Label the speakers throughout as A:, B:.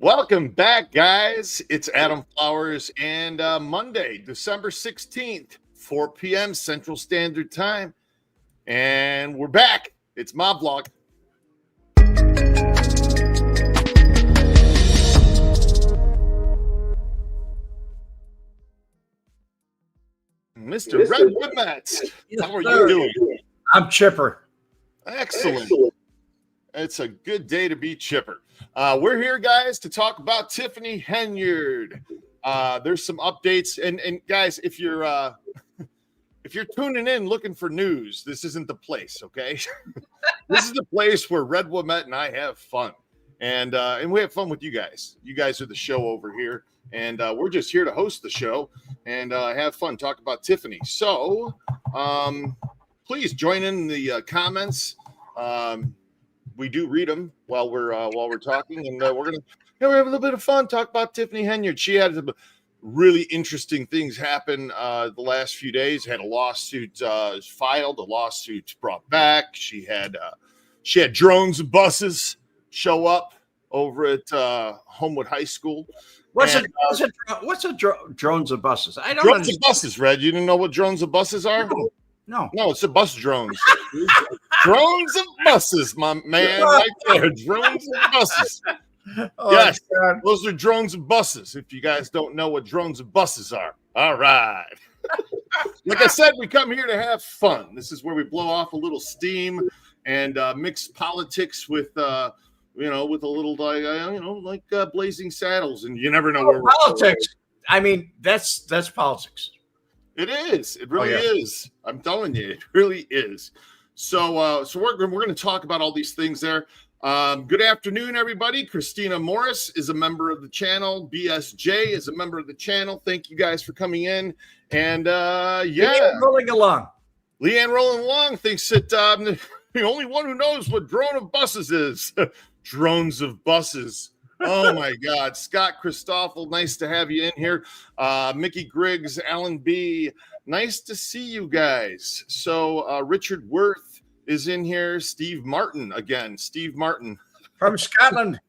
A: Welcome back, guys. It's Adam Flowers, and Monday, December 16th, 4 p.m. Central Standard Time. And we're back. It's my vlog. Mr. Red Wemette, how are you doing?
B: I'm chipper.
A: Excellent. It's a good day to be chipper. We're here, guys, to talk about Tiffany Henyard. There's some updates, and guys, if you're tuning in looking for news, this isn't the place, okay? This is the place where Red Wemette and I have fun, and we have fun with you guys. You guys are the show over here, and we're just here to host the show and have fun, talk about Tiffany. So, please join in the comments. We do read them while we're talking, and we're gonna have a little bit of fun. Talk about Tiffany Henyard. She had some really interesting things happen the last few days. Had a lawsuit filed, a lawsuit brought back. She had drones and buses show up over at Homewood High School.
B: What's drones and buses? I don't
A: drones
B: understand.
A: and buses, Red. You didn't know what drones and buses are?
B: No.
A: It's the bus drones. Drones and buses, my man, right there. Drones and buses.
B: Oh,
A: yes,
B: God.
A: Those are drones and buses. If you guys don't know what drones and buses are, all right. Like I said, we come here to have fun. This is where we blow off a little steam and mix politics with, with a little like Blazing Saddles, and you never know where
B: politics. I mean, that's politics.
A: It is. It really is. I'm telling you, it really is. So we're going to talk about all these things there. Good afternoon, everybody. Christina Morris is a member of the channel. BSJ is a member of the channel. Thank you guys for coming in. And
B: Leanne rolling along.
A: Leanne rolling along thinks that I'm the only one who knows what drone of buses is. Drones of buses. Oh my God. Scott Christoffel, nice to have you in here. Mickey Griggs, Alan B. Nice to see you guys. So Richard Worth is in here. Steve Martin again. Steve Martin.
B: From Scotland.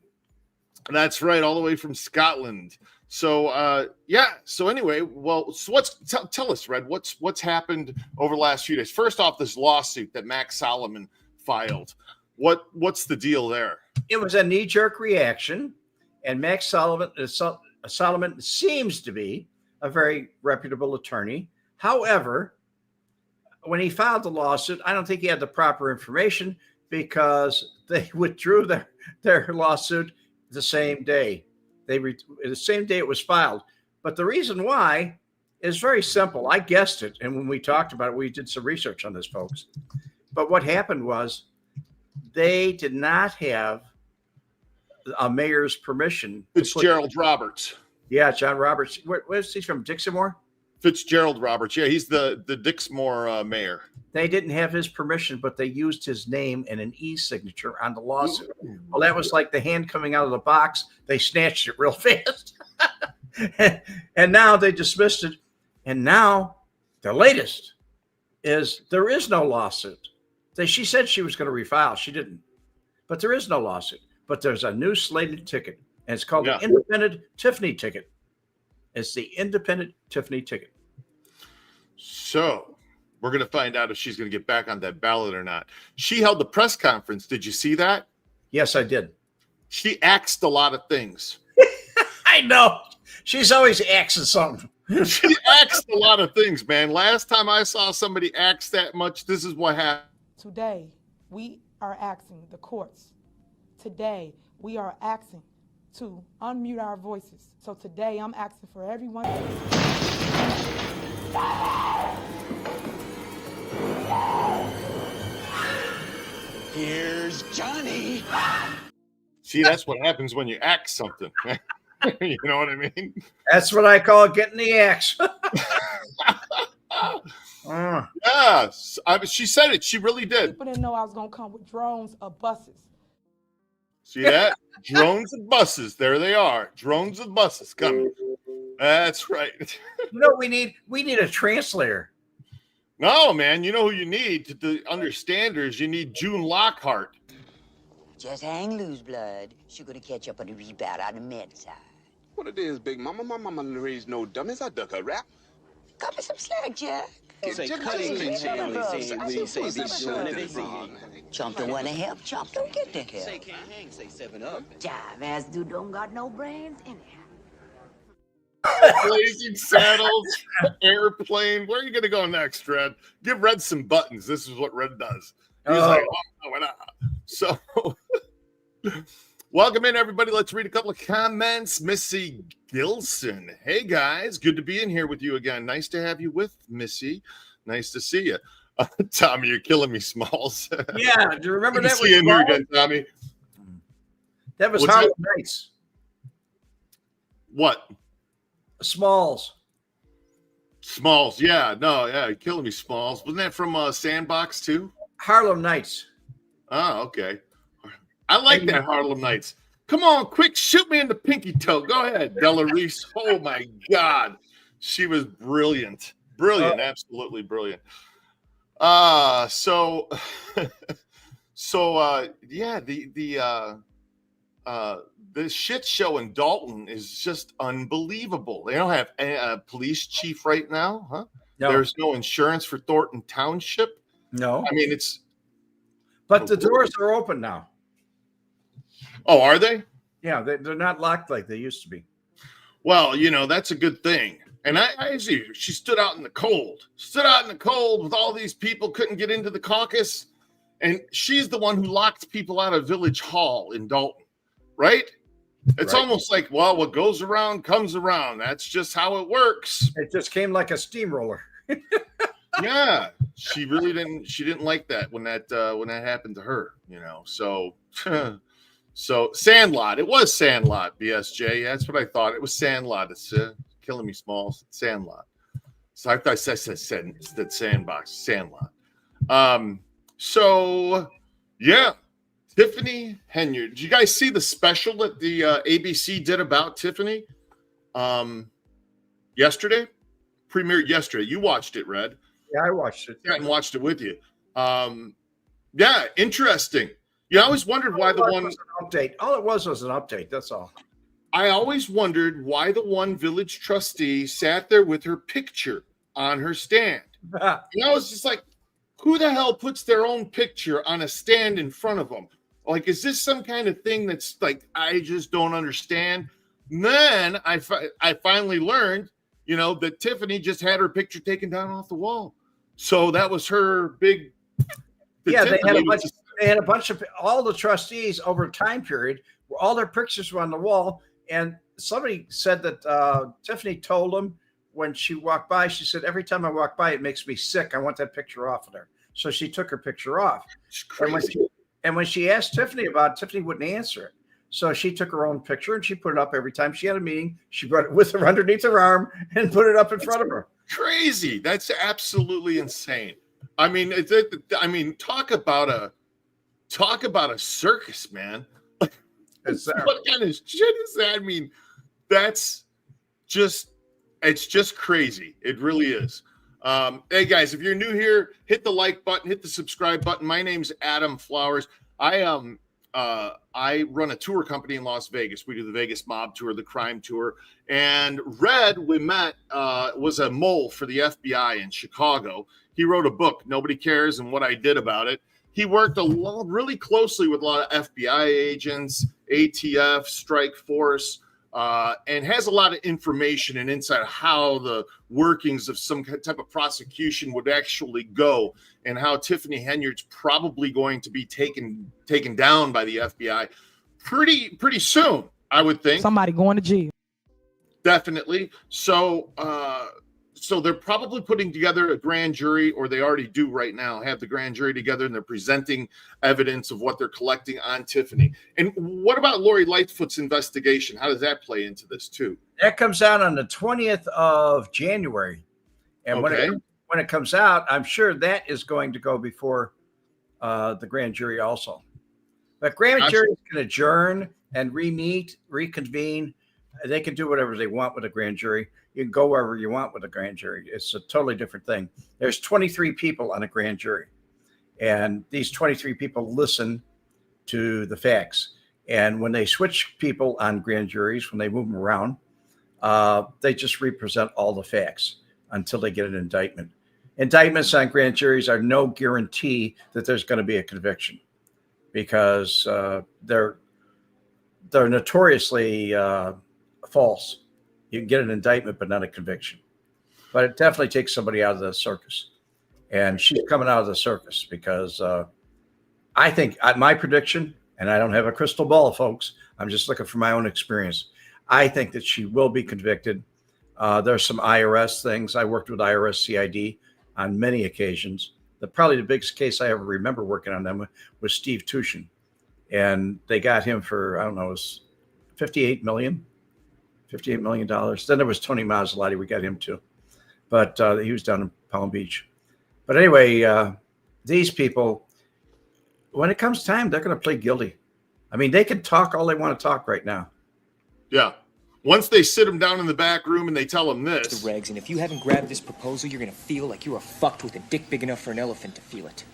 A: That's right, all the way from Scotland. So So anyway, tell us, Red, what's happened over the last few days? First off, this lawsuit that Max Solomon filed. What's the deal there?
B: It was a knee-jerk reaction, and Max Solomon seems to be a very reputable attorney. However, when he filed the lawsuit, I don't think he had the proper information because they withdrew their lawsuit the same day. The same day it was filed. But the reason why is very simple. I guessed it, and when we talked about it, we did some research on this, folks. But what happened was they did not have a mayor's permission.
A: Fitzgerald Roberts.
B: Yeah, John Roberts. Where is he from? Dixmoor?
A: Fitzgerald Roberts. Yeah, he's the Dixmoor mayor.
B: They didn't have his permission, but they used his name and an e-signature on the lawsuit. Well, that was like the hand coming out of the box. They snatched it real fast. And now they dismissed it. And now the latest is there is no lawsuit. She said she was going to refile. She didn't. But there is no lawsuit. But there's a new slated ticket, and it's called the Independent Tiffany ticket. It's the Independent Tiffany ticket.
A: So we're going to find out if she's going to get back on that ballot or not. She held the press conference. Did you see that?
B: Yes, I did.
A: She axed a lot of things.
B: I know. She's always axing something.
A: She axed a lot of things, man. Last time I saw somebody axe that much, this is what happened.
C: Today, we are asking the courts. Today, we are asking to unmute our voices. So today, I'm asking for everyone.
D: Here's Johnny.
A: See, that's what happens when you axe something. You know what I mean?
B: That's what I call getting the axe.
A: Yeah, she said it. She really did.
C: People didn't know I was going to come with drones or buses.
A: See that? Drones and buses. There they are. Drones and buses coming. That's right.
B: We need a translator.
A: No, man. You know who you need to understand her is you need June Lockhart.
D: Just hang loose, blood. She gonna catch up on the rebound on the med side.
E: What it is, Big Mama? My mama didn't raise no dummies. I duck her rap.
D: Cut me some slack, Jack.
E: Say cutting and
D: Chump don't want to help, chump don't get the help.
F: Say can't hang, say 7-Up.
D: Jive ass dude don't got no brains anyhow.
A: Blazing Saddles, Airplane. Where are you going to go next, Red? Give Red some buttons. This is what Red does. He's like, oh, nah. So, welcome in, everybody. Let's read a couple of comments. Missy Gilson. Hey, guys. Good to be in here with you again. Nice to have you with Missy. Nice to see you. Tommy, you're killing me, Smalls.
B: Yeah, do you remember
A: Good
B: that?
A: to see you in here again, Tommy.
B: That was
A: What's
B: Harlem
A: that?
B: Nights.
A: What?
B: Smalls.
A: Smalls. Yeah, no, yeah, you're killing me, Smalls. Wasn't that from Sandbox, too?
B: Harlem Nights.
A: Oh, okay. I like that, Harlem Nights. Come on, quick, shoot me in the pinky toe. Go ahead, Della Reese. Oh, my God. She was brilliant. Brilliant. Absolutely brilliant. Yeah, the shit show in Dolton is just unbelievable. They don't have a police chief right now, huh?
B: No.
A: There's no insurance for Thornton Township.
B: No.
A: I mean, it's...
B: But the doors are open now.
A: Oh, are they?
B: Yeah, they're not locked like they used to be.
A: Well, you know, that's a good thing. And I see she stood out in the cold with all these people, couldn't get into the caucus. And she's the one who locked people out of Village Hall in Dolton, right? It's almost like, well, what goes around comes around. That's just how it works.
B: It just came like a steamroller.
A: Yeah, she didn't like that when that happened to her, you know. So Sandlot. It was Sandlot, BSJ. That's what I thought. It was Sandlot. It's killing me, Smalls. Sandlot. So I thought I said Sandbox. Sandlot. So yeah, Tiffany Henyard. Did you guys see the special that the ABC did about Tiffany? Yesterday, premiered yesterday. You watched it, Red.
B: Yeah, I watched it.
A: Yeah, and watched it with you. Yeah, interesting. You know, I always wondered why the one
B: update. All it was an update. That's all.
A: I always wondered why the one village trustee sat there with her picture on her stand. And I was just like, who the hell puts their own picture on a stand in front of them? Like, is this some kind of thing that's like, I just don't understand? And then I finally learned, you know, that Tiffany just had her picture taken down off the wall. So that was her big.
B: Yeah, they had a bunch of all the trustees over a time period where all their pictures were on the wall. And somebody said that Tiffany told them when she walked by, she said, every time I walk by, it makes me sick. I want that picture off of there. So she took her picture off.
A: It's crazy.
B: And when she asked Tiffany about it, Tiffany wouldn't answer it. So she took her own picture and she put it up every time she had a meeting. She brought it with her underneath her arm and put it up in front of her.
A: Crazy. That's absolutely insane. I mean, talk about a circus, man. What kind of shit is that? I mean, it's just crazy. It really is. Hey guys, if you're new here, hit the like button, hit the subscribe button. My name's Adam Flowers. I run a tour company in Las Vegas. We do the Vegas Mob Tour, the Crime Tour, and Red Wemette was a mole for the FBI in Chicago. He wrote a book, Nobody Cares and What I Did About It. He worked really closely with a lot of FBI agents, ATF, Strike Force, and has a lot of information and insight how the workings of some type of prosecution would actually go, and how Tiffany Henyard's probably going to be taken down by the FBI pretty soon, I would think.
C: Somebody going to jail.
A: Definitely. So they're probably putting together a grand jury, or they already do right now, have the grand jury together, and they're presenting evidence of what they're collecting on Tiffany. And what about Lori Lightfoot's investigation? How does that play into this too?
B: That comes out on the 20th of January. And
A: Okay.
B: when it comes out, I'm sure that is going to go before the grand jury also. But grand jury can adjourn and reconvene. They can do whatever they want with a grand jury. You can go wherever you want with a grand jury. It's a totally different thing. There's 23 people on a grand jury, and these 23 people listen to the facts. And when they switch people on grand juries, when they move them around, they just represent all the facts until they get an indictment. Indictments on grand juries are no guarantee that there's going to be a conviction, because they're notoriously false. You can get an indictment, but not a conviction. But it definitely takes somebody out of the circus. And she's coming out of the circus because I think my prediction, and I don't have a crystal ball, folks, I'm just looking from my own experience. I think that she will be convicted. There's some IRS things. I worked with IRS CID on many occasions. Probably the biggest case I ever remember working on them was Steve Tushin. And they got him for, I don't know, it was $58 million. Then there was Tony Maserati. We got him too. But he was down in Palm Beach. But anyway, these people, when it comes time, they're going to plead guilty. I mean, they can talk all they want to talk right now.
A: Yeah. Once they sit them down in the back room and they tell them this.
F: The regs, and if you haven't grabbed this proposal, you're going to feel like you are fucked with a dick big enough for an elephant to feel it.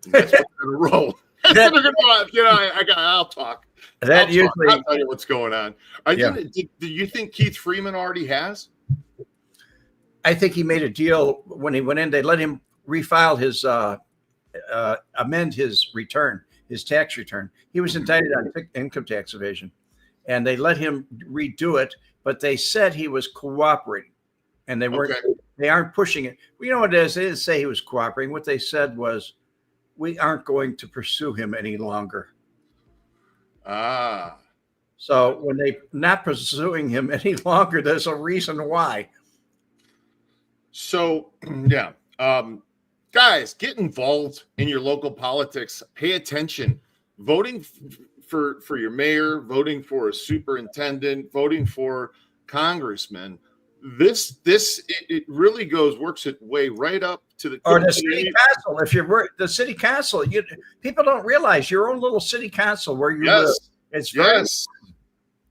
A: That's what they're going to roll. I'll talk. I'll tell you what's going on. Do you think Keith Freeman already has?
B: I think he made a deal when he went in. They let him refile his, amend his return, his tax return. He was indicted on income tax evasion, and they let him redo it. But they said he was cooperating, and they weren't. Okay. They aren't pushing it. Well, you know what it is? They didn't say he was cooperating. What they said was, we aren't going to pursue him any longer. So when they not pursuing him any longer, there's a reason why.
A: So, yeah. Guys, get involved in your local politics. Pay attention. Voting for your mayor, voting for a superintendent, voting for congressman. It really works its way right up to the
B: city council. If you're the city council, people don't realize your own little city council where you live. It's
A: yes.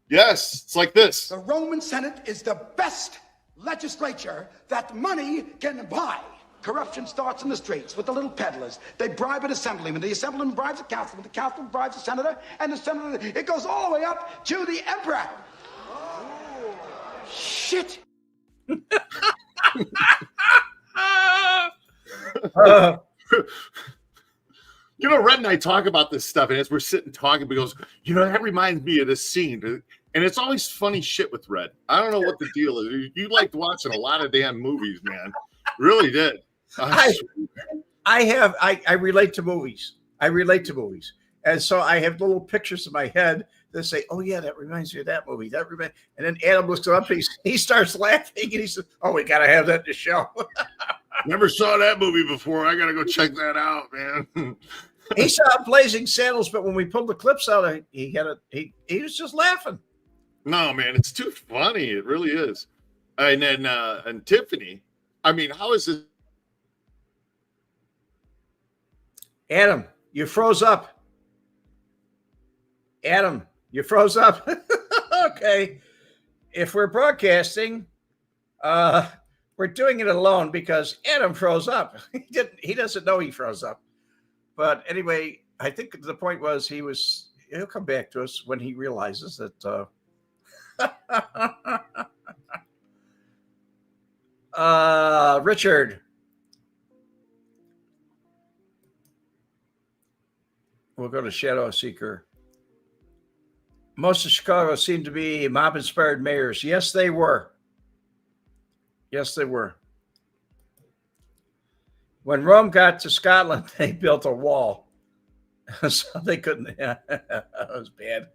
A: It's like this.
G: The Roman Senate is the best legislature that money can buy. Corruption starts in the streets with the little peddlers. They bribe an assemblyman. The assemblyman bribes a councilman. The councilman bribes a senator. And the senator, it goes all the way up to the emperor. Oh. Shit.
A: Red and I talk about this stuff, and as we're sitting talking, he goes, that reminds me of this scene. And it's always funny shit with Red. I don't know what the deal is. You liked watching a lot of damn movies, man. Really did.
B: I relate to movies. And so I have little pictures in my head that say, oh, yeah, that reminds me of that movie. And then Adam looks up, he starts laughing, and he says, oh, we got to have that in the show.
A: Never saw that movie before. I got to go check that out, man.
B: He saw Blazing Saddles, but when we pulled the clips out, he was just laughing.
A: No, man, it's too funny. It really is. And then, and Tiffany, I mean, how is this?
B: Adam, you froze up. Okay. If we're broadcasting, we're doing it alone because Adam froze up. He doesn't know he froze up. But anyway, I think the point was he'll come back to us when he realizes that Richard. We'll go to Shadow Seeker. Most of Chicago seemed to be mob-inspired mayors. Yes, they were. When Rome got to Scotland, they built a wall. So they couldn't. That was bad.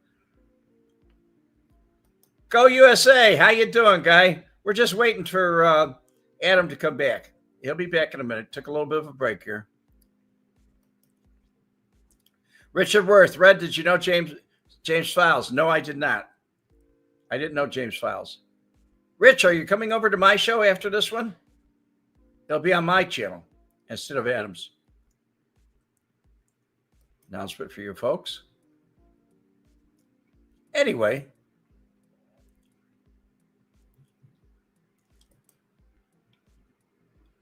B: Go USA. How you doing, guy? We're just waiting for Adam to come back. He'll be back in a minute. Took a little bit of a break here. Richard Worth, Red, did you know James Files? No, I did not. I didn't know James Files. Rich, are you coming over to my show after this one? It'll be on my channel instead of Adam's. Announcement for you folks. Anyway.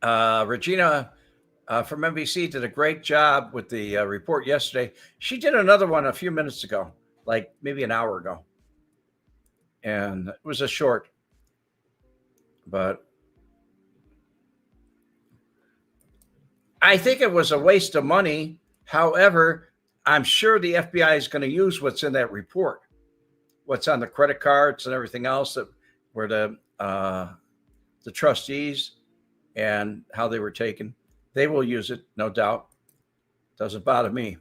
B: Regina from NBC did a great job with the report yesterday. She did another one a few minutes ago, like maybe an hour ago. And it was a short, but I think it was a waste of money. However, I'm sure the FBI is going to use what's in that report, what's on the credit cards and everything else that were the trustees and how they were taken. They will use it, no doubt. Doesn't bother me.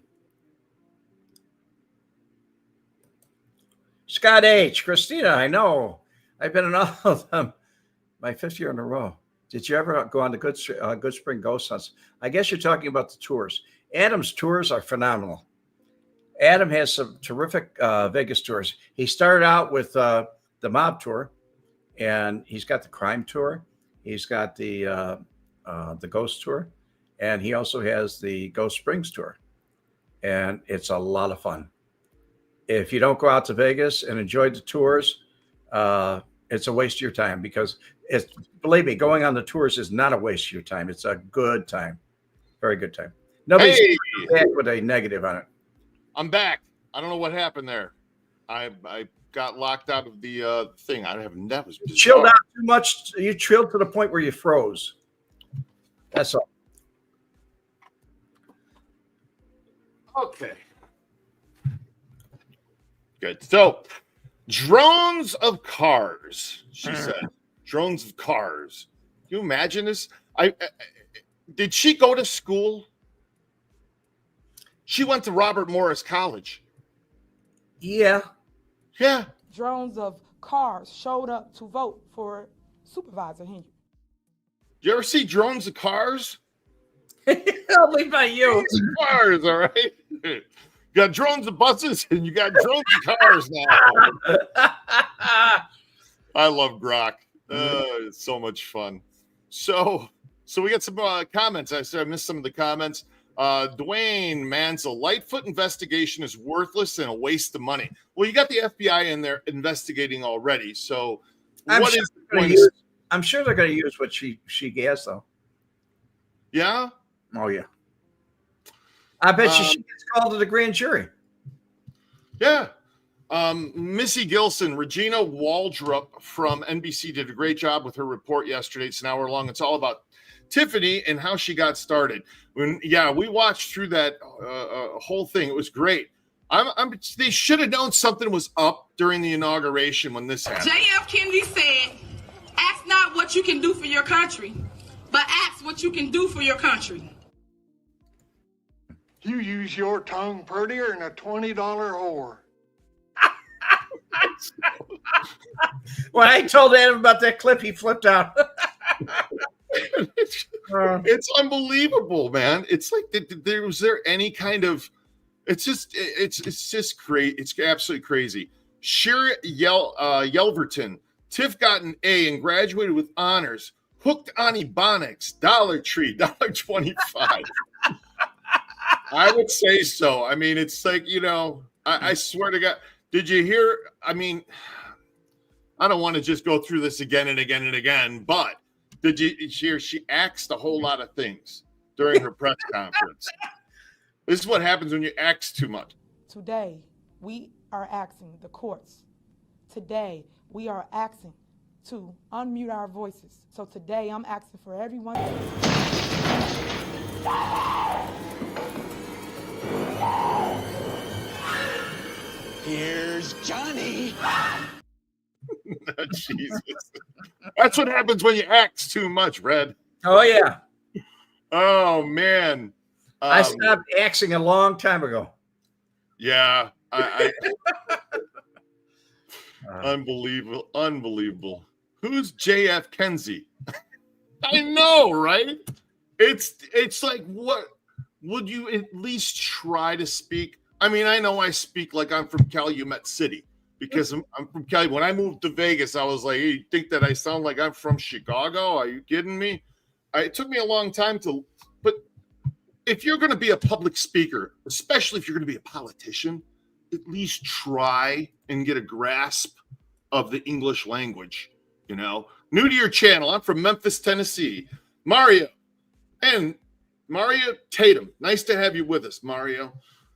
B: Scott H. Christina, I know. I've been in all of them. My 5th year in a row. Did you ever go on the Good Spring Ghost Hunts? I guess you're talking about the tours. Adam's tours are phenomenal. Adam has some terrific Vegas tours. He started out with the mob tour, and he's got the crime tour. He's got the ghost tour, and he also has the Ghost Springs tour. And it's a lot of fun. If you don't go out to Vegas and enjoy the tours, it's a waste of your time, because believe me, going on the tours is not a waste of your time. It's a good time. Very good time. Nobody's back with a negative on it.
A: I'm back. I don't know what happened there. I got locked out of the thing. That was bizarre.
B: Chilled out too much. You chilled to the point where you froze. That's all.
A: Okay. Good. So, drones of cars, she said. Drones of cars. Can you imagine this? Did she go to school? She went to Robert Morris College.
B: Yeah.
A: Yeah.
C: Drones of cars showed up to vote for Supervisor Henyard.
A: You ever see drones of cars?
B: Only by you.
A: Cars, all right. You got drones of buses and you got drones of cars now. I love Grok. It's so much fun. So we got some comments. I said I missed some of the comments. Dwayne Mansell, Lightfoot investigation is worthless and a waste of money. Well, you got the FBI in there investigating already. So I'm
B: sure they're going to use what she has, though.
A: Yeah.
B: Oh yeah. I bet she gets called to the grand jury.
A: Yeah. Missy Gilson, Regina Waldrop from NBC did a great job with her report yesterday. It's an hour long. It's all about Tiffany and how she got started. We watched through that whole thing. It was great. They should have known something was up during the inauguration when this happened.
H: J.F. Kennedy said, "Ask not what you can do for your country, but ask what you can do for your country."
I: You use your tongue prettier than a $20 whore.
B: When I told Adam about that clip, he flipped out.
A: It's unbelievable, man. It's like was there any kind of? It's just crazy. It's absolutely crazy. Shira Yelverton, Tiff got an A and graduated with honors. Hooked on Ebonics, Dollar Tree, $1.25. I would say so. I mean, it's like, I swear to God. Did you hear? I mean, I don't want to just go through this again and again and again, but did you hear she axed a whole lot of things during her press conference? This is what happens when you axe too much.
C: Today, we are asking the courts. Today, we are asking to unmute our voices. So today, I'm asking for everyone.
E: Here's Johnny.
A: Jesus. That's what happens when you axe too much, Red.
B: Oh, yeah.
A: Oh, man.
B: I stopped axing a long time ago.
A: Yeah. Unbelievable. Who's JF Kenzie? I know, right? It's like, what would you at least try to speak? I mean, I know I speak like I'm from Calumet City because I'm from Cali. When I moved to Vegas, I was like, hey, you think that I sound like I'm from Chicago? Are you kidding me? It took me a long time but if you're going to be a public speaker, especially if you're going to be a politician, at least try and get a grasp of the English language. New to your channel, I'm from Memphis, Tennessee. Mario and Mario Tatum. Nice to have you with us, Mario.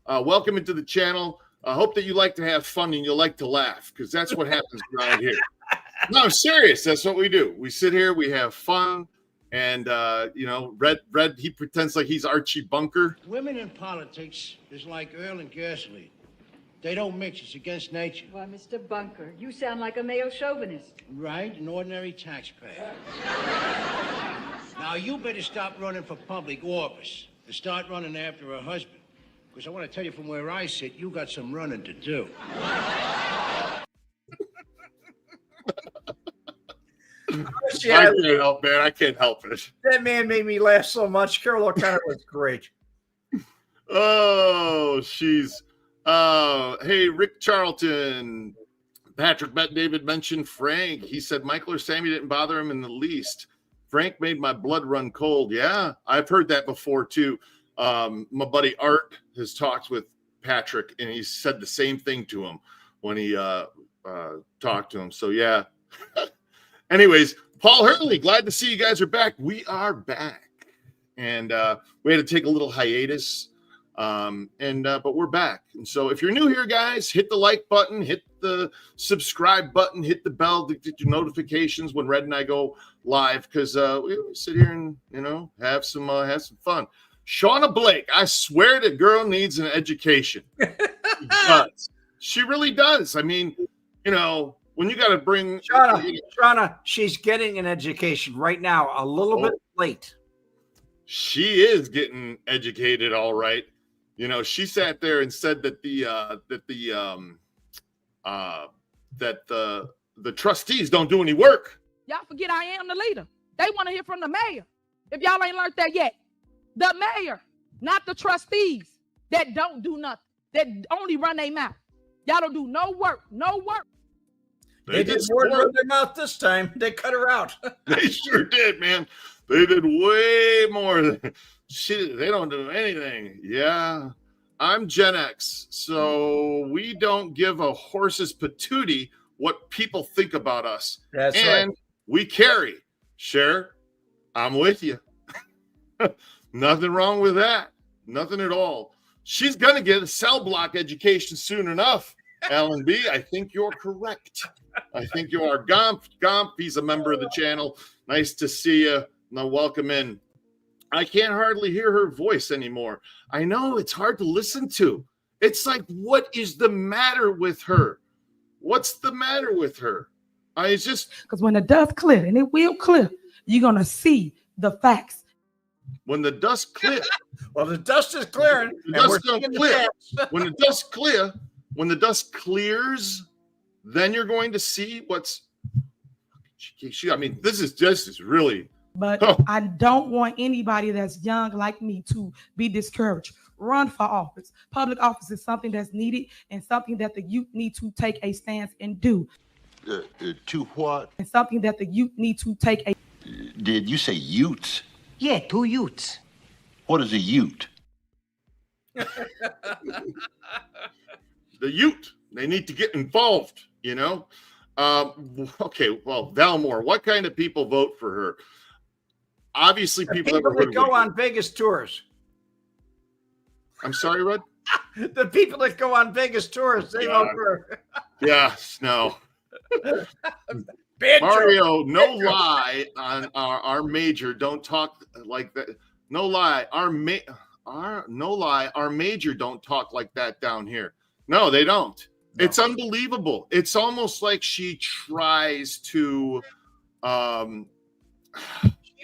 A: Welcome into the channel. I hope that you like to have fun and you like to laugh, because that's what happens around here. No, I'm serious. That's what we do. We sit here, we have fun, and Red, he pretends like he's Archie Bunker.
J: Women in politics is like oil and gasoline. They don't mix. It's against nature.
K: Why, Mr. Bunker, you sound like a male chauvinist.
J: Right? An ordinary taxpayer. Now, you better stop running for public office and start running after a husband. Because I want to tell you from where I sit, you got some running to do.
A: I can't help, man. I can't help it.
B: That man made me laugh so much. Carol O'Connor was great.
A: Oh, she's hey, Rick Charlton. Patrick Bet David mentioned Frank. He said Michael or Sammy didn't bother him in the least. Frank made my blood run cold. Yeah, I've heard that before too. My buddy Art has talked with Patrick, and he said the same thing to him when he talked to him. So yeah. Anyways, Paul Hurley, glad to see you guys are back. We are back, and we had to take a little hiatus, but we're back. And so, if you're new here, guys, hit the like button, hit the subscribe button, hit the bell to get your notifications when Red and I go live, because we sit here and have some fun. Shauna Blake, I swear the girl needs an education. She does. She really does. I mean, when you got to bring
B: Shauna, she's getting an education right now, a little bit late.
A: She is getting educated, all right. She sat there and said that the trustees don't do any work.
H: Y'all forget I am the leader. They want to hear from the mayor. If y'all ain't learned that yet, the mayor, not the trustees that don't do nothing, that only run their mouth. Y'all don't do no work.
B: They did more than their mouth this time. They cut her out.
A: They sure did, man. They did way more. They don't do anything. Yeah. I'm Gen X, so we don't give a horse's patootie what people think about us.
B: That's
A: and
B: right.
A: We carry. Cher, I'm with you. Nothing wrong with that. Nothing at all. She's going to get a cell block education soon enough. Alan B, I think you're correct. I think you are. Gomp, he's a member of the channel. Nice to see you. Now, welcome in. I can't hardly hear her voice anymore. I know, it's hard to listen to. It's like, what is the matter with her? What's the matter with her? It's just...
C: Because when the dust clear, and it will clear, you're going to see the facts.
A: When the dust clears...
B: Well, the dust is clearing.
A: When the dust clears, then you're going to see what's. I mean, this is really.
C: But I don't want anybody that's young like me to be discouraged. Run for office. Public office is something that's needed and something that the youth need to take a stance and do.
L: To what?
C: And something that the youth need to take a.
L: Did you say utes?
D: Yeah, 2 youths.
L: What is a ute?
A: The youth, they need to get involved, Okay, well, Valmore, what kind of people vote for her? Obviously, people
B: that go on Vegas tours.
A: I'm sorry, Red?
B: The people that go on Vegas tours, they vote for her.
A: Yes, no. Mario, no lie on our major. Don't talk like that. No lie. Our major don't talk like that down here. No, they don't. No. It's unbelievable. It's almost like she tries to
C: she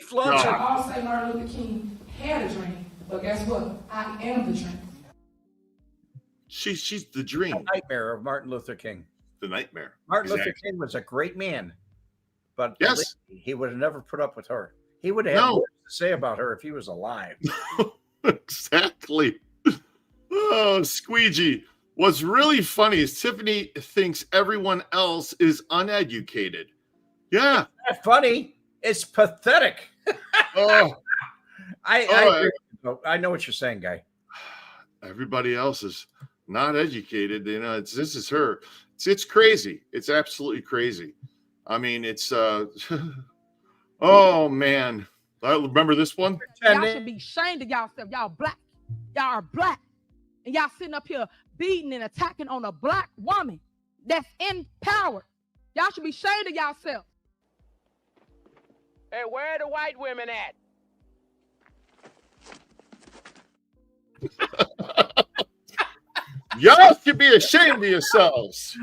C: flaunts her. I'll say Martin Luther King had a dream, but guess what? I am the dream.
A: She's the dream.
B: The nightmare of Martin Luther King.
A: The nightmare.
B: Martin Luther King was a great man, but
A: yes,
B: he would have never put up with her. He would have more to say about her if he was alive.
A: Exactly. Oh, squeegee. What's really funny is Tiffany thinks everyone else is uneducated. Yeah.
B: It's not funny. It's pathetic.
A: Oh.
B: I know what you're saying, Guy.
A: Everybody else is not educated. This is her. It's crazy. It's absolutely crazy. I mean, it's oh man. I remember this one.
H: Y'all should be ashamed of yourself. Y'all black. Y'all are black. And y'all sitting up here beating and attacking on a black woman that's in power. Y'all should be ashamed of yourself.
M: Hey, where are the white women at?
A: Y'all should be ashamed of yourselves.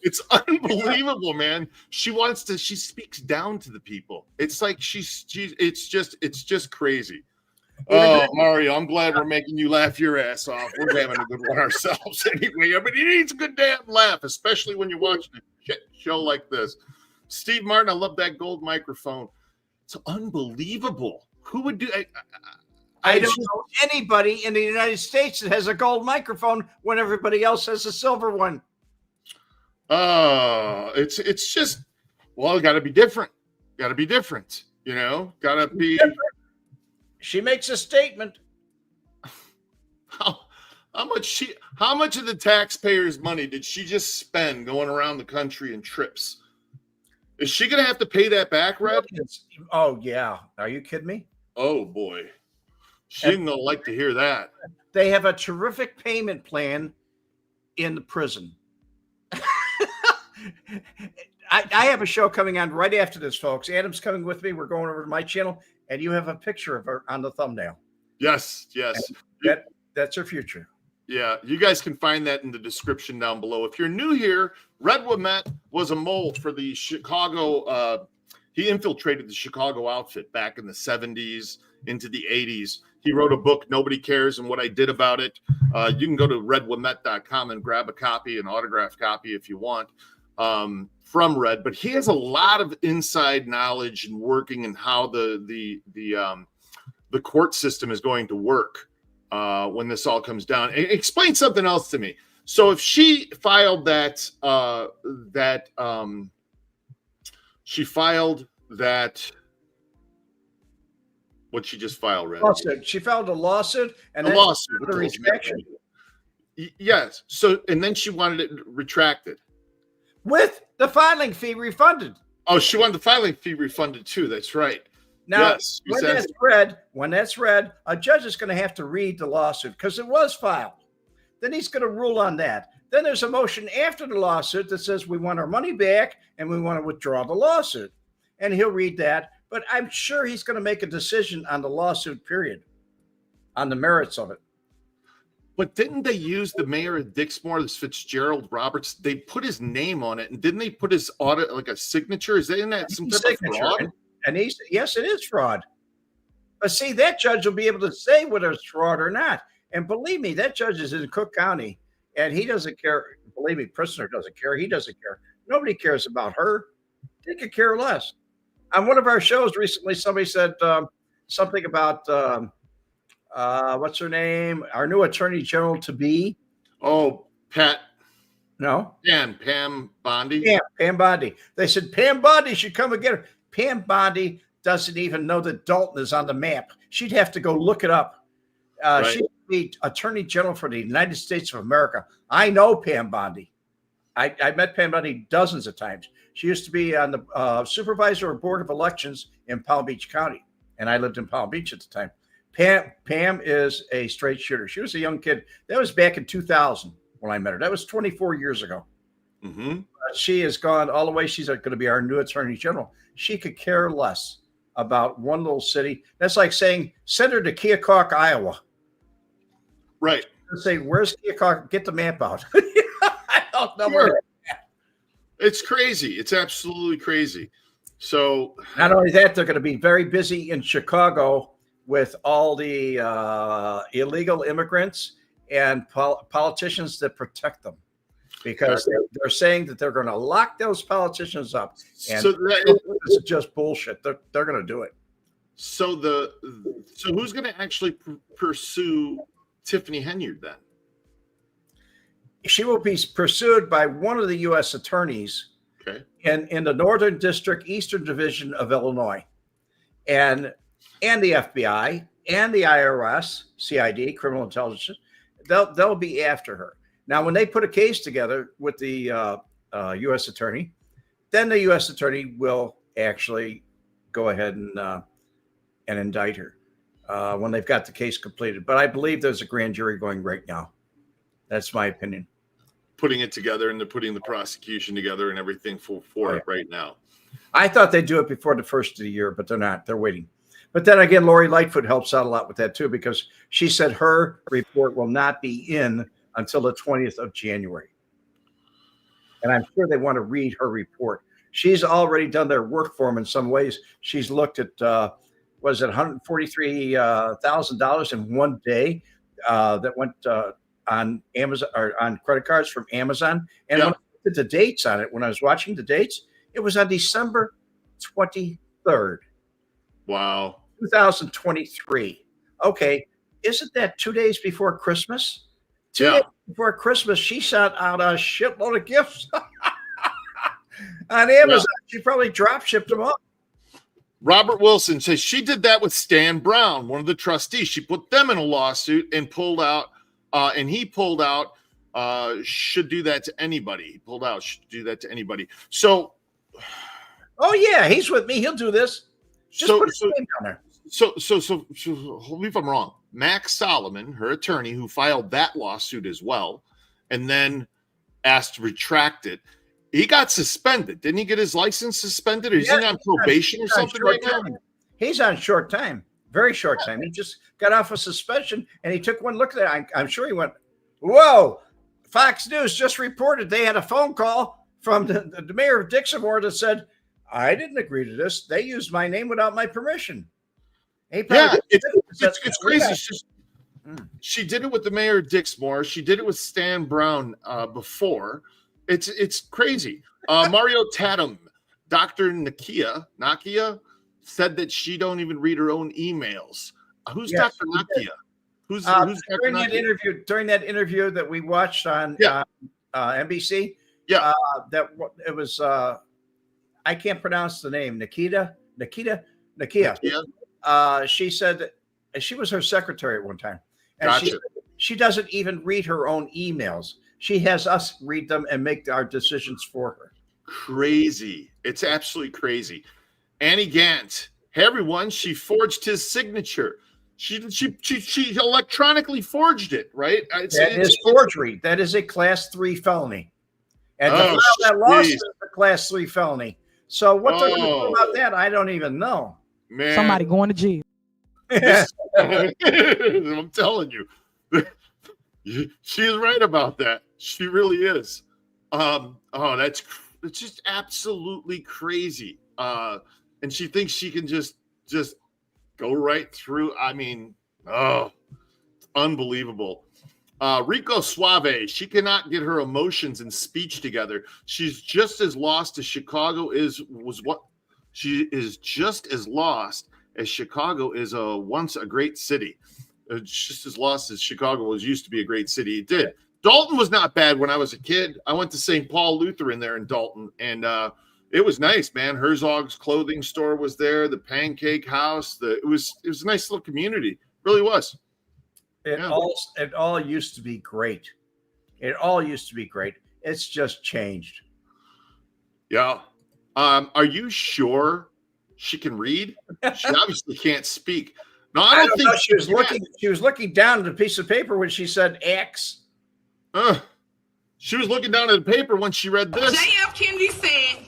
A: It's unbelievable, man. She speaks down to the people. It's like it's just crazy. Oh, Mario, I'm glad we're making you laugh your ass off. We're having a good one ourselves anyway. But it needs a good damn laugh, especially when you're watching a show like this. Steve Martin, I love that gold microphone. It's unbelievable. Who would do?
B: I don't know anybody in the United States that has a gold microphone when everybody else has a silver one.
A: It's just, well, got to be different. Got to be different. You know, got to be.
B: She makes a statement.
A: How much of the taxpayers' money did she just spend going around the country in trips? Is she going to have to pay that back, Red?
B: Oh, yeah. Are you kidding me?
A: Oh, boy. She didn't like to hear that.
B: They have a terrific payment plan in the prison. I have a show coming on right after this, folks. Adam's coming with me. We're going over to my channel, and you have a picture of her on the thumbnail.
A: Yes.
B: That's her future.
A: Yeah, you guys can find that in the description down below. If you're new here, Red Wemette was a mole for the Chicago. He infiltrated the Chicago outfit back in the 70s into the 80s. He wrote a book, Nobody Cares, and What I Did About It. You can go to redwemette.com and grab a copy, an autographed copy if you want, from Red. But he has a lot of inside knowledge and working and how the court system is going to work when this all comes down. Explain something else to me. So if she filed that what she just filed, Red?
B: Lawsuit. She filed a lawsuit and
A: a lawsuit.
B: The retraction.
A: Yes. So and then she wanted it retracted
B: with the filing fee refunded.
A: Oh, she wanted the filing fee refunded too. That's right.
B: Now,
A: yes,
B: when that's read, a judge is going to have to read the lawsuit because it was filed. Then he's going to rule on that. Then there's a motion after the lawsuit that says we want our money back and we want to withdraw the lawsuit. And he'll read that. But I'm sure he's going to make a decision on the lawsuit, period, on the merits of it.
A: But didn't they use the mayor of Dixmoor, this Fitzgerald Roberts? They put his name on it, and didn't they put his audit like a signature? Isn't that some type of fraud?
B: And yes, it is fraud. But see, that judge will be able to say whether it's fraud or not. And believe me, that judge is in Cook County, and he doesn't care. Believe me, prisoner doesn't care. He doesn't care. Nobody cares about her. They could care less. On one of our shows recently, somebody said something about what's her name? Our new attorney general to be.
A: Oh, Pat.
B: No.
A: Pam Bondi.
B: Yeah, Pam Bondi. They said Pam Bondi should come and get her. Pam Bondi doesn't even know that Dolton is on the map. She'd have to go look it up.
A: Right.
B: She'd be attorney general for the United States of America. I know Pam Bondi. I met Pam Bondi dozens of times. She used to be on the supervisor or board of elections in Palm Beach County, and I lived in Palm Beach at the time. Pam is a straight shooter. She was a young kid. That was back in 2000 when I met her. That was 24 years ago.
A: Mm-hmm.
B: She has gone all the way. She's going to be our new attorney general. She could care less about one little city. That's like saying, send her to Keokuk, Iowa.
A: Right.
B: Say, where's Keokuk? Get the map out. I don't know where.
A: It's crazy. It's absolutely crazy. So
B: not only that, they're going to be very busy in Chicago with all the illegal immigrants and politicians that protect them, because they're saying that they're going to lock those politicians up. And
A: so
B: this is just bullshit. They're going to do it.
A: So who's going to actually pursue Tiffany Henyard then?
B: She will be pursued by one of the U.S. attorneys in the Northern District, Eastern Division of Illinois, and the FBI and the IRS, CID, Criminal Intelligence. They'll be after her. Now, when they put a case together with the U.S. attorney, then the U.S. attorney will actually go ahead and and indict her when they've got the case completed. But I believe there's a grand jury going right now. That's my opinion.
A: Putting it together, and they're putting the prosecution together and everything for it right now.
B: I thought they'd do it before the first of the year, but they're not. They're waiting. But then again, Lori Lightfoot helps out a lot with that too, because she said her report will not be in until the 20th of January. And I'm sure they want to read her report. She's already done their work for them in some ways. She's looked at, was it $143,000 in one day that went on Amazon or on credit cards from Amazon. And when I looked at the dates on it, when I was watching the dates, it was on December 23rd.
A: Wow.
B: 2023. Okay. Isn't that 2 days before Christmas? 2 days before Christmas, she sent out a shitload of gifts on Amazon. She probably drop shipped them up.
A: Robert Wilson says she did that with Stan Brown, one of the trustees. She put them in a lawsuit and pulled out, and he pulled out, should do that to anybody. He pulled out, should do that to anybody. So,
B: oh yeah, he's with me. He'll do this. Just put his name down there.
A: So, hold me if I'm wrong. Max Solomon, her attorney, who filed that lawsuit as well, and then asked to retract it, he got suspended. Didn't he get his license suspended, or is he on probation or something right now?
B: He's on short time, very short time. He just got off a suspension, and he took one look at it. I'm sure he went, whoa, Fox News just reported they had a phone call from the mayor of Dixmoor that said, I didn't agree to this. They used my name without my permission.
A: Yeah, it's crazy. She did it with the mayor of Dixmoor. She did it with Stan Brown before. It's crazy. Mario Tatum, Dr. Nakia said that she don't even read her own emails. Who's Dr. Nakia? Who's
B: during that interview that we watched on NBC?
A: Yeah,
B: that it was. I can't pronounce the name. Nakia. She said that she was her secretary at one time. And she doesn't even read her own emails. She has us read them and make our decisions for her.
A: Crazy. It's absolutely crazy. Annie Gant. Hey, everyone. She forged his signature. She electronically forged it, right?
B: That is forgery. That is a class 3 felony. And to file that lawsuit is a class 3 felony. So what they're going to do about that, I don't even know.
A: Man.
C: Somebody going to jail.
A: I'm telling you. She is right about that. She really is. It's just absolutely crazy. And she thinks she can just go right through. I mean, unbelievable. Rico Suave, she cannot get her emotions and speech together. She's just as lost as Chicago she is just as lost as Chicago is once a great city. It's just as lost as Chicago used to be a great city. It did. Dolton was not bad when I was a kid. I went to St. Paul Lutheran there in Dolton, and it was nice, man. Herzog's clothing store was there, the Pancake House. It was a nice little community. It really was.
B: It all used to be great. It all used to be great. It's just changed.
A: Yeah. Are you sure she can read? She obviously can't speak. No, I don't think
B: she was looking. She was looking down at a piece of paper when she said X.
A: She was looking down at the paper when she read this.
N: J.F. Kennedy said,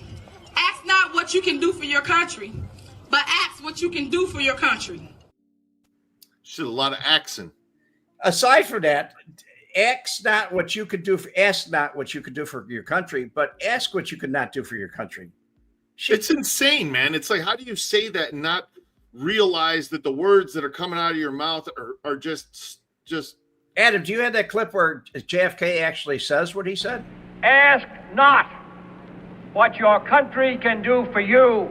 N: "Ask not what you can do for your country, but ask what you can do for your country."
A: She did a lot of accent.
B: Aside from that, ask not what you could do ask not what you could do for your country, but ask what you could not do for your country.
A: It's insane, man. It's like, how do you say that and not realize that the words that are coming out of your mouth are just.
B: Adam, do you have that clip where JFK actually says what he said?
M: Ask not what your country can do for you.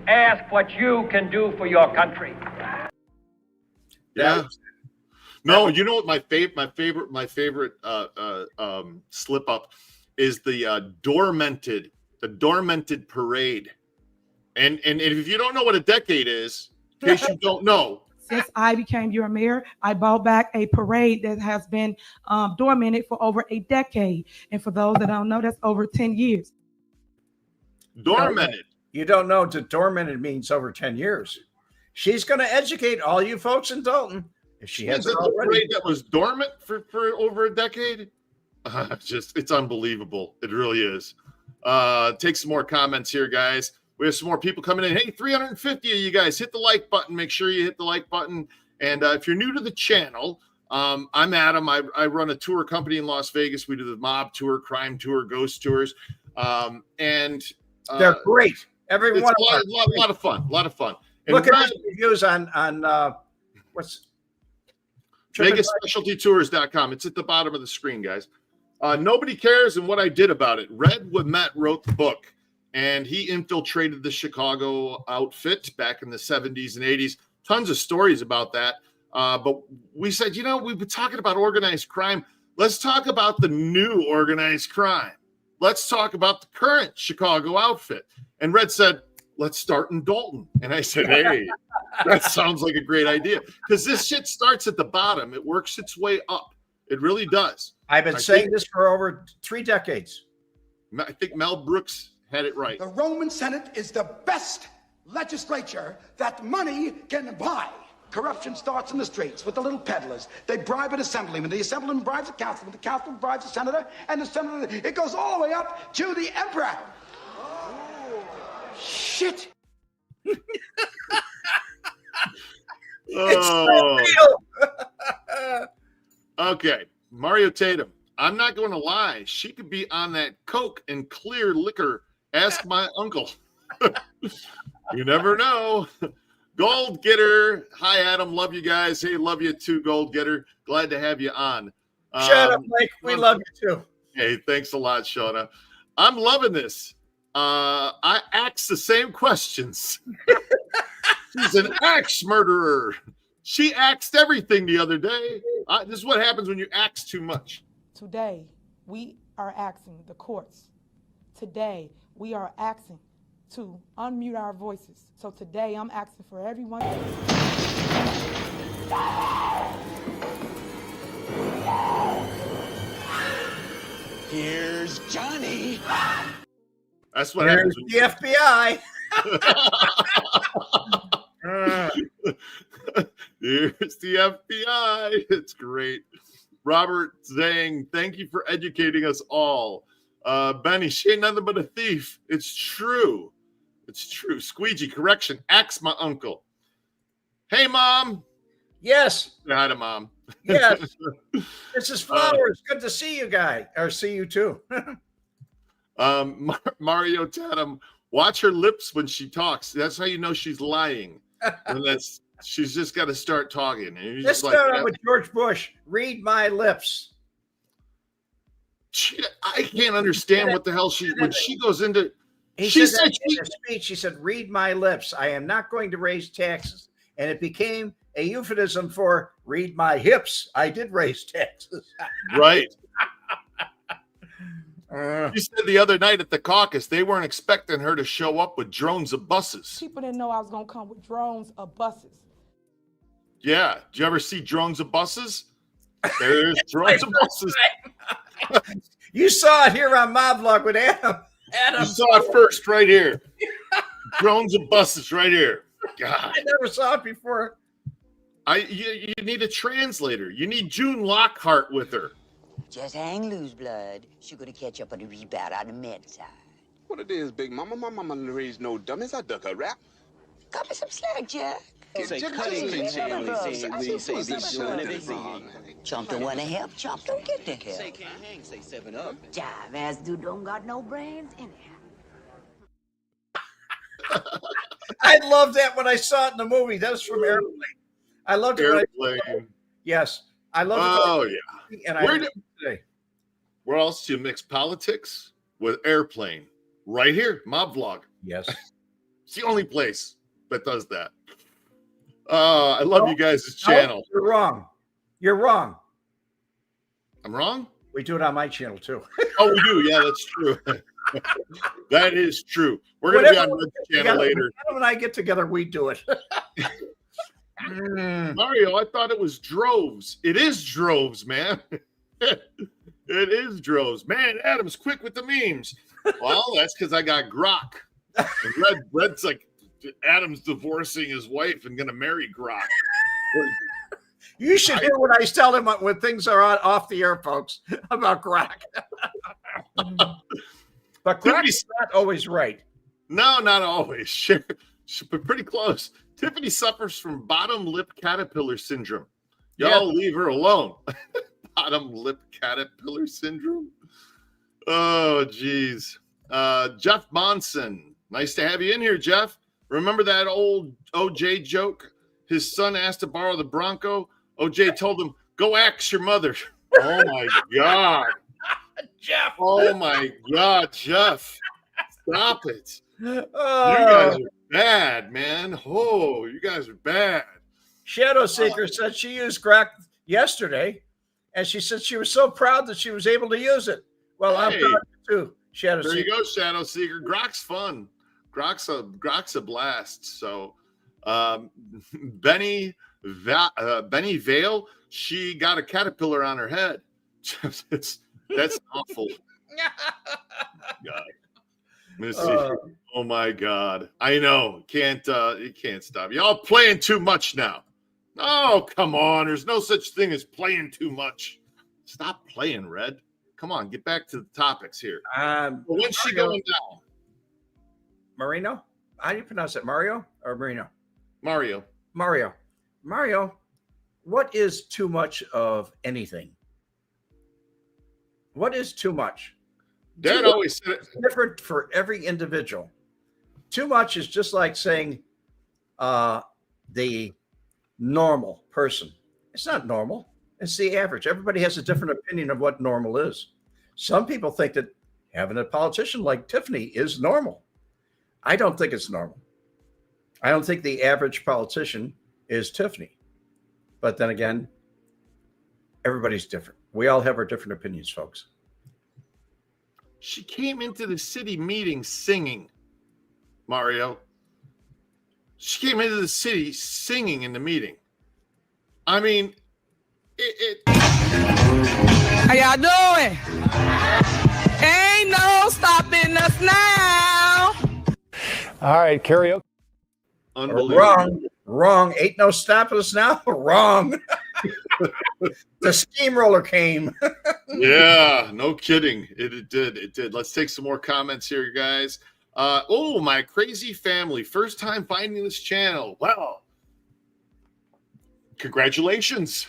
M: Ask what you can do for your country.
A: Yeah. No, you know what my favorite slip up is the Dormented parade. And if you don't know what a decade is, in case you don't know.
C: Since I became your mayor, I brought back a parade that has been dormanted for over a decade. And for those that don't know, that's over 10 years.
A: Dormanted.
B: You don't know that dormanted means over 10 years. she's going to educate all you folks in Dolton if she
A: Is
B: hasn't
A: it the
B: already.
A: parade that was dormant for over a decade? It's unbelievable. It really is. Take some more comments here, guys. We have some more people coming in. Hey, 350 of you guys, hit the like button. Make sure you hit the like button. And if you're new to the channel, I'm Adam. I run a tour company in Las Vegas. We do the mob tour, crime tour, ghost tours. And
B: they're great. Every one
A: a lot of fun. A lot of fun. And
B: look at his reviews on what's
A: VegasSpecialtyTours.com. It's at the bottom of the screen, guys. Nobody cares and what I did about it. Red Wemette wrote the book, and he infiltrated the Chicago outfit back in the 70s and 80s. Tons of stories about that. But we said, we've been talking about organized crime. Let's talk about the new organized crime. Let's talk about the current Chicago outfit. And Red said, let's start in Dolton. And I said, hey, that sounds like a great idea. Because this shit starts at the bottom. It works its way up. It really does.
B: I've been saying this for over 3 decades.
A: I think Mel Brooks had it right.
G: The Roman Senate is the best legislature that money can buy. Corruption starts in the streets with the little peddlers. They bribe an assemblyman. The assemblyman bribes a councilman. The councilman bribes a senator. And the senator, it goes all the way up to the emperor. Oh. Shit.
B: It's so real.
A: Okay. Mario Tatum. I'm not going to lie. She could be on that Coke and clear liquor. Ask my uncle. You never know. Gold Getter. Hi, Adam. Love you guys. Hey, love you too, Gold Getter. Glad to have you on.
B: Shut up, Mike. We love you too.
A: Hey, thanks a lot, Shauna. I'm loving this. I asked the same questions. She's an axe murderer. She axed everything the other day. This is what happens when you axe too much.
C: Today, we are asking the courts. Today, we are asking to unmute our voices. So today, I'm asking for everyone.
E: Here's Johnny.
A: That's what happens.
B: The FBI.
A: Here's the FBI. It's great. Robert saying, thank you for educating us all. Benny, she ain't nothing but a thief. It's true. It's true. Squeegee, correction. Axe my uncle. Hey, Mom.
B: Yes.
A: Say hi to Mom.
B: Yes. This is Flowers. Good to see you guys. Or see you too.
A: Mario Tatum, watch her lips when she talks. That's how you know she's lying. And she's just got to start talking.
B: Let's start with George Bush. Read my lips.
A: I can't understand what the hell when she goes into.
B: She said in a speech, she said, read my lips. I am not going to raise taxes. And it became a euphemism for read my hips. I did raise taxes.
A: Right. She said the other night at the caucus, they weren't expecting her to show up with drones of buses.
C: People didn't know I was going to come with drones of buses.
A: Yeah. Did you ever see drones of buses? There's drones of buses.
B: You saw it here on my vlog with Adam.
A: You saw it first right here. Drones of buses right here. God.
B: I never saw it before.
A: You need a translator. You need June Lockhart with her.
D: Just hang loose, blood. She gonna catch up on the rebound on the med side.
E: What it is, Big Mama? My mama raised no dummies. I duck a rap.
D: Cut me some slack, Jack. Chump don't want to help. Chump don't get the help.
F: Say can't hang, say 7 Up.
D: Jive ass dude don't got no brains anyhow.
B: I loved that when I saw it in the movie. That was from Airplane. I loved it.
A: Airplane.
B: Yes. I love it.
A: Oh, yeah.
B: And
A: where else do you mix politics with Airplane? Right here, Mob Vlog.
B: Yes.
A: It's the only place that does that. I love you guys' channel.
B: You're wrong. You're wrong.
A: I'm wrong?
B: We do it on my channel, too.
A: Oh, we do. Yeah, that's true. That is true. We're going to be on Red's channel later.
B: Adam and I get together, we do it.
A: Mario, I thought it was droves. It is droves, man. It is droves. Man, Adam's quick with the memes. Well, that's because I got grok. And Red's like Adam's divorcing his wife and going to marry Grok.
B: You should hear what I tell him when things are off the air, folks, about Grok. But Grok's not always right.
A: No, not always. But pretty close. Tiffany suffers from bottom lip caterpillar syndrome. Y'all leave her alone. Bottom lip caterpillar syndrome. Oh, geez. Jeff Monson. Nice to have you in here, Jeff. Remember that old OJ joke? His son asked to borrow the Bronco. OJ told him, go axe your mother. Oh, my God.
B: Jeff.
A: Oh, my God, Jeff. Stop it. You guys are bad, man. Oh, you guys are bad.
B: Shadow Seeker said she used Grok yesterday, and she said she was so proud that she was able to use it. Well, I'm proud too, Shadow Seeker.
A: There you go, Shadow Seeker. Grok's fun. Grok's a blast. So, Benny Vale, she got a caterpillar on her head. That's awful. God. Oh my God. I know. You can't stop. Y'all playing too much now. Oh, come on. There's no such thing as playing too much. Stop playing, Red. Come on, get back to the topics here. When's she going down?
B: Marino? How do you pronounce it? Mario or Marino?
A: Mario.
B: What is too much of anything? What is too much?
A: Dad always said it's
B: different for every individual. Too much is just like saying the normal person. It's not normal. It's the average. Everybody has a different opinion of what normal is. Some people think that having a politician like Tiffany is normal. I don't think it's normal. I don't think the average politician is Tiffany. But then again, everybody's different. We all have our different opinions, folks.
A: She came into the city meeting singing, Mario. She came into the city singing in the meeting. I mean,
O: How y'all doing? Ain't no stopping us now.
P: All right, karaoke.
B: Unbelievable. Wrong. Ain't no stopping us now. Wrong. The steamroller came.
A: Yeah, no kidding. It did. Let's take some more comments here, guys. My crazy family. First time finding this channel. Well, congratulations.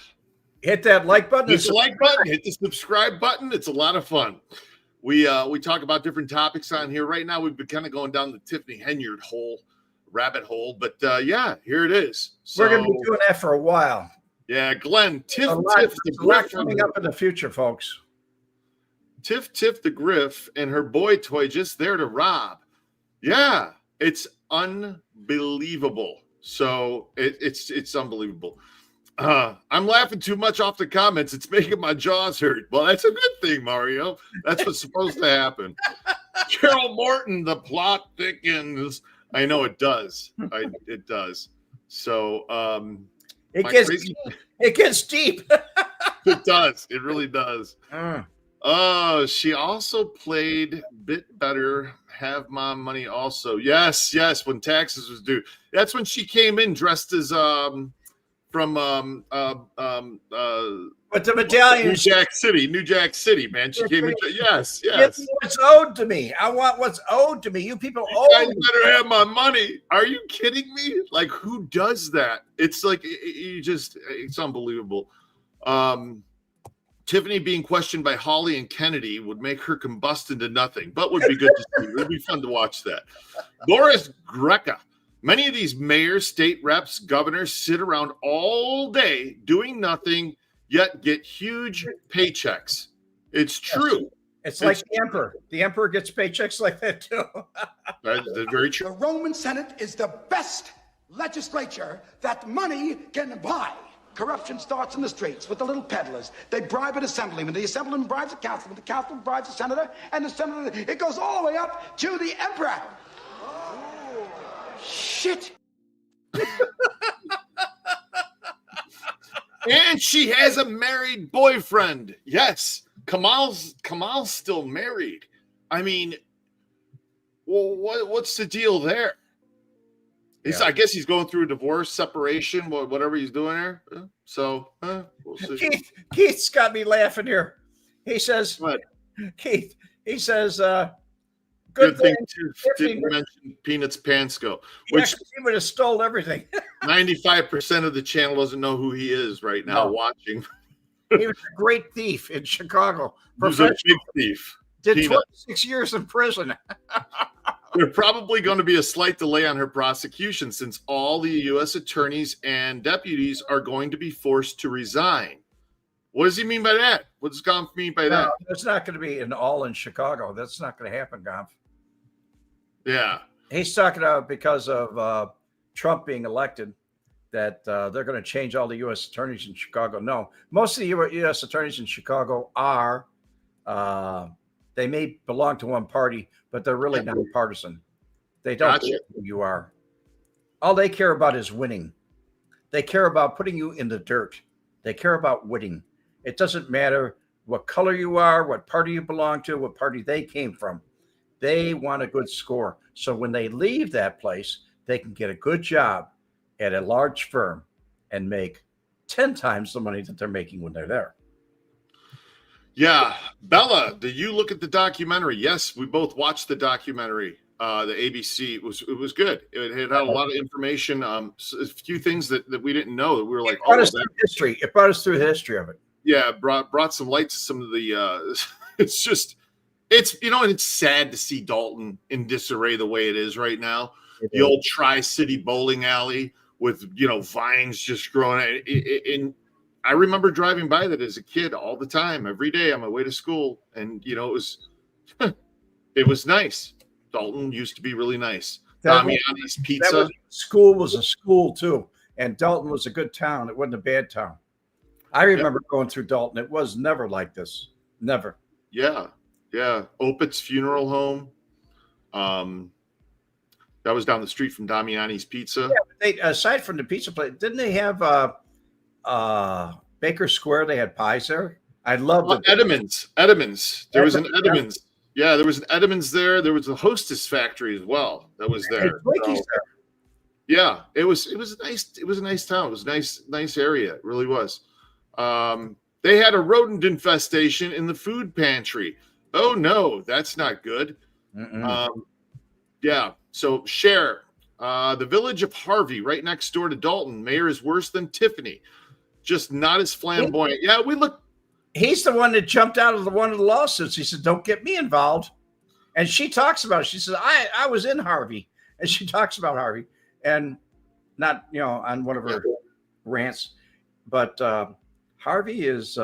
B: Hit that like button.
A: Hit the like button. Hit the subscribe button. It's a lot of fun. We talk about different topics on here. Right now, we've been kind of going down the Tiffany Henyard rabbit hole. But yeah, here it is. So,
B: we're going to be doing that for a while.
A: Yeah, Glenn, Tiff
B: the Griff coming up in the future, folks.
A: Tiff the Griff and her boy toy just there to rob. Yeah, it's unbelievable. So it's unbelievable. I'm laughing too much off the comments. It's making my jaws hurt. Well, that's a good thing, Mario. That's what's supposed to happen. Carol Morton, the plot thickens. I know it does. It does. So
B: it gets deep.
A: It does. It really does. She also played Bit Better, Have Mom Money also. Yes, when taxes was due. That's when she came in dressed as from
B: but the medallion,
A: New Jack City, man. She came in. Yes.
B: What's owed to me? I want what's owed to me. You people
A: You guys better have my money. Are you kidding me? Like, who does that? It's like it's unbelievable. Tiffany being questioned by Holly and Kennedy would make her combust into nothing, but would be good to see. It would be fun to watch that. Boris Greca. Many of these mayors, state reps, governors sit around all day doing nothing, yet get huge paychecks. It's true.
B: It's like the emperor. The emperor gets paychecks like that too.
A: That's very true.
G: The Roman Senate is the best legislature that money can buy. Corruption starts in the streets with the little peddlers. They bribe an assemblyman. The assemblyman bribes a councilman. The councilman bribes a senator. And the senator, it goes all the way up to the emperor. Shit.
A: And she has a married boyfriend. Yes. Kamal's still married. I mean, well, what's the deal there? I guess he's going through a divorce, separation, whatever he's doing there. So we'll see.
B: Keith's got me laughing here. He says,
A: what?
B: Keith, he says,
A: good thing didn't mention Peanuts Pansco, which
B: he would have stole everything.
A: 95% of the channel doesn't know who he is right now watching.
B: He was a great thief in Chicago.
A: He was a big thief.
B: Did 26 years in prison.
A: There's probably going to be a slight delay on her prosecution since all the U.S. attorneys and deputies are going to be forced to resign. What does he mean by that? What does Gompf mean by that?
B: It's not going to be an all in Chicago. That's not going to happen, Gompf.
A: Yeah.
B: He's talking about because of Trump being elected that they're going to change all the U.S. attorneys in Chicago. No, most of the U.S. attorneys in Chicago are, they may belong to one party, but they're really nonpartisan. They don't care who you are. All they care about is winning. They care about putting you in the dirt. They care about winning. It doesn't matter what color you are, what party you belong to, what party they came from. They want a good score. So when they leave that place, they can get a good job at a large firm and make 10 times the money that they're making when they're there.
A: Yeah. Bella, did you look at the documentary? Yes, we both watched the documentary. The ABC, it was good. It had a lot of information. A few things that we didn't know that we were like,
B: it brought us through history. It brought us through the history of it.
A: Yeah, brought some light to some of the. It's and it's sad to see Dolton in disarray the way it is right now. The old Tri-City bowling alley with vines just growing. And I remember driving by that as a kid all the time, every day on my way to school, and it was nice. Dolton used to be really nice. Damiani's Pizza.
B: School was a school too, and Dolton was a good town. It wasn't a bad town. I remember going through Dolton. It was never like this. Never.
A: Yeah. Opitz Funeral Home. That was down the street from Damiani's Pizza.
B: Yeah, but aside from the pizza place, didn't they have Baker Square? They had pies there. I loved it.
A: Edmonds. There was an Edmonds. Yeah, there was an Edmonds there. There was a Hostess factory as well that was there. Yeah, it was nice. It was a nice town. It was a nice area. It really was. They had a rodent infestation in the food pantry. Oh no, that's not good. Yeah. So share the village of Harvey, right next door to Dolton. Mayor is worse than Tiffany, just not as flamboyant. Yeah, we look.
B: He's the one that jumped out of one of the lawsuits. He said, "Don't get me involved." And she talks about it. She says, "I was in Harvey," and she talks about Harvey, and not on one of her rants, but Harvey is.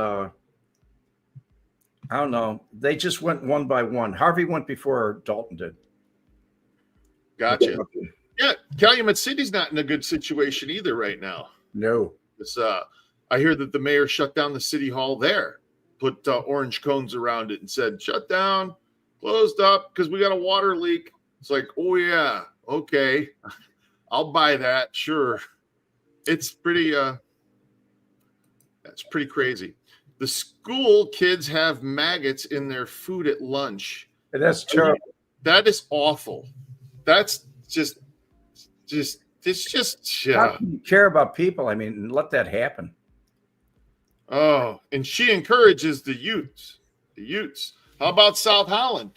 B: I don't know. They just went one by one. Harvey went before Dolton did.
A: Gotcha. Yeah, Calumet City's not in a good situation either right now.
B: No.
A: It's, I hear that the mayor shut down the city hall there, put orange cones around it and said, shut down, closed up because we got a water leak. It's like, oh, yeah, okay. I'll buy that. Sure. It's pretty, that's pretty crazy. The school kids have maggots in their food at lunch.
B: And that's terrible.
A: That is awful. That's just
B: How can you care about people? I mean, let that happen.
A: Oh, and she encourages the Utes. How about South Holland?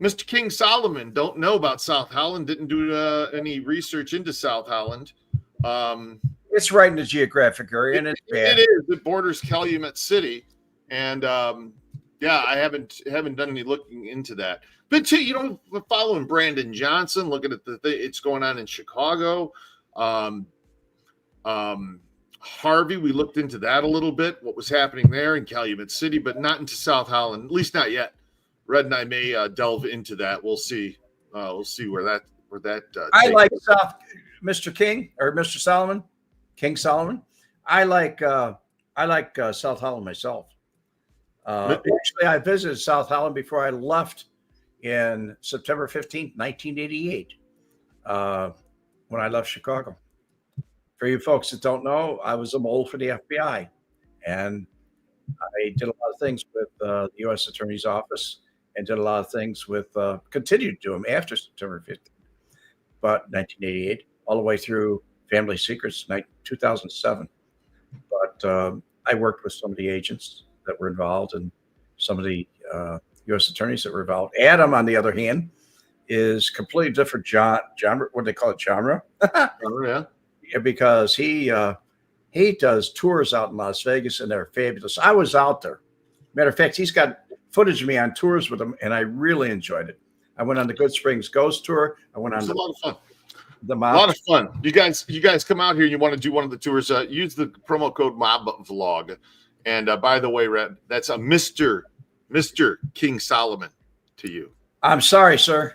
A: Mr. King Solomon don't know about South Holland. Didn't do any research into South Holland.
B: It's right in the geographic area, and it's bad.
A: It is. It borders Calumet City, and I haven't done any looking into that. But too, following Brandon Johnson, looking at it's going on in Chicago. Harvey, we looked into that a little bit, what was happening there in Calumet City, but not into South Holland, at least not yet. Red and I may delve into that. We'll see. We'll see where that.
B: I like Mr. King or Mr. Solomon, King Solomon. I like South Holland myself. Actually, I visited South Holland before I left in September 15th, 1988, when I left Chicago. For you folks that don't know, I was a mole for the FBI, and I did a lot of things with the U.S. Attorney's Office and did a lot of things with, continued to do them after September 15th, but 1988. all the way through Family Secrets, 2007. But I worked with some of the agents that were involved and some of the U.S. attorneys that were involved. Adam, on the other hand, is completely different genre. What do they call it? Genre?
A: Yeah.
B: Because he does tours out in Las Vegas, and they're fabulous. I was out there. Matter of fact, he's got footage of me on tours with him, and I really enjoyed it. I went on the Good Springs Ghost Tour. I went on
A: a lot of fun.
B: The Mob.
A: A lot of fun. You guys come out here. You want to do one of the tours? Use the promo code MOBVLOG. And by the way, Red, that's a Mr. King Solomon to you.
B: I'm sorry, sir.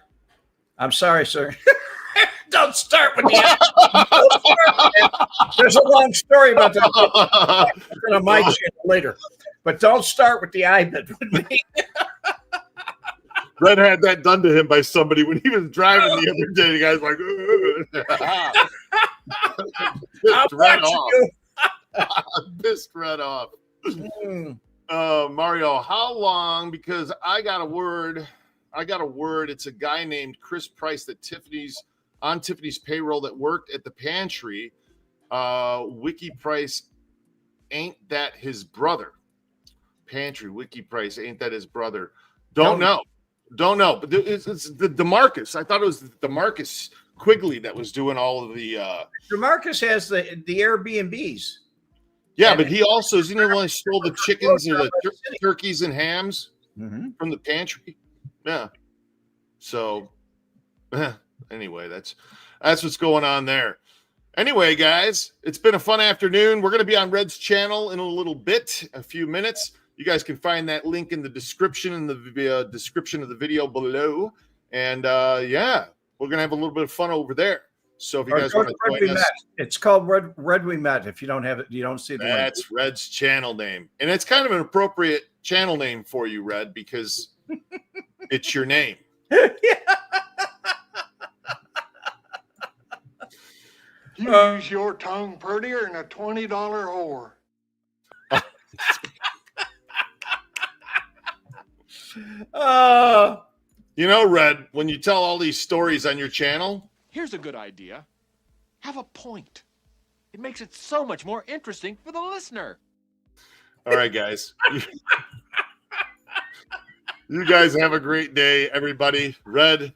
B: Don't start with the There's a long story about that. On my channel later. But don't start with the I bit with me.
A: Red had that done to him by somebody when he was driving the other day. The guy's like, pissed Red off. Mario, how long? Because I got a word. It's a guy named Chris Price that Tiffany's payroll that worked at the pantry. Wiki Price, ain't that his brother? Pantry, Wiki Price, ain't that his brother? Don't know. But it's the DeMarcus. I thought it was the DeMarcus Quigley that was doing all of the.
B: DeMarcus has the Airbnbs.
A: Yeah, but he also is he the one who stole the chickens or the turkeys and hams from the pantry. Yeah. So, anyway, that's what's going on there. Anyway, guys, it's been a fun afternoon. We're going to be on Red's channel in a little bit, a few minutes. You guys can find that link in the description of the video below. And yeah, we're going to have a little bit of fun over there. So if you guys want to join us.
B: It's called Red Wemette. If you don't have it, you don't see the link.
A: That's Red's channel name. And it's kind of an appropriate channel name for you, Red, because it's your name.
I: You use your tongue prettier than a $20 whore.
A: You know, Red, when you tell all these stories on your channel,
Q: here's a good idea. Have a point. It makes it so much more interesting for the listener.
A: All right, guys. You guys have a great day, everybody. Red,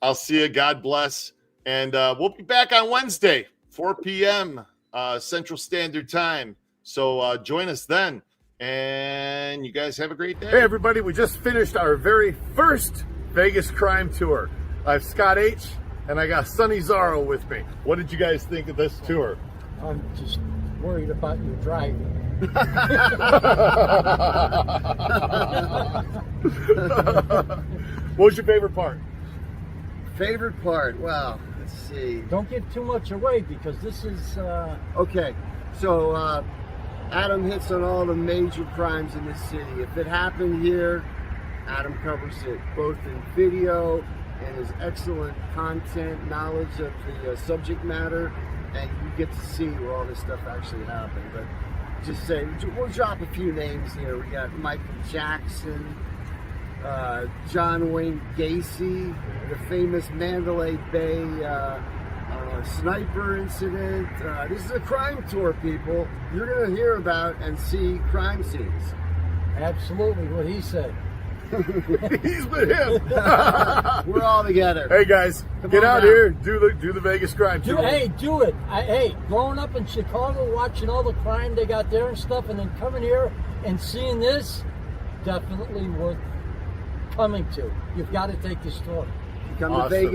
A: I'll see you. God bless. And we'll be back on Wednesday, 4 p.m. Central Standard Time. So join us then. And you guys have a great day.
P: Hey, everybody. We just finished our very first Vegas crime tour. I have Scott H. and I got Sonny Zarro with me. What did you guys think of this tour?
R: I'm just worried about your driving.
P: What was your favorite part?
R: Favorite part? Well, let's see. Don't give too much away because this is... Okay, so Adam hits on all the major crimes in this city. If it happened here, Adam covers it both in video and his excellent content, knowledge of the subject matter, and you get to see where all this stuff actually happened. But just say, we'll drop a few names here. We got Michael Jackson, John Wayne Gacy, the famous Mandalay Bay sniper incident. This is a crime tour, people. You're going to hear about and see crime scenes. Absolutely, what he said.
P: He's with him.
R: We're all together.
P: Hey guys, get out here, do the Vegas crime tour.
R: Hey, do it. Hey, growing up in Chicago, watching all the crime they got there and stuff, and then coming here and seeing this, definitely worth coming to. You've got to take this tour. Come to Vegas.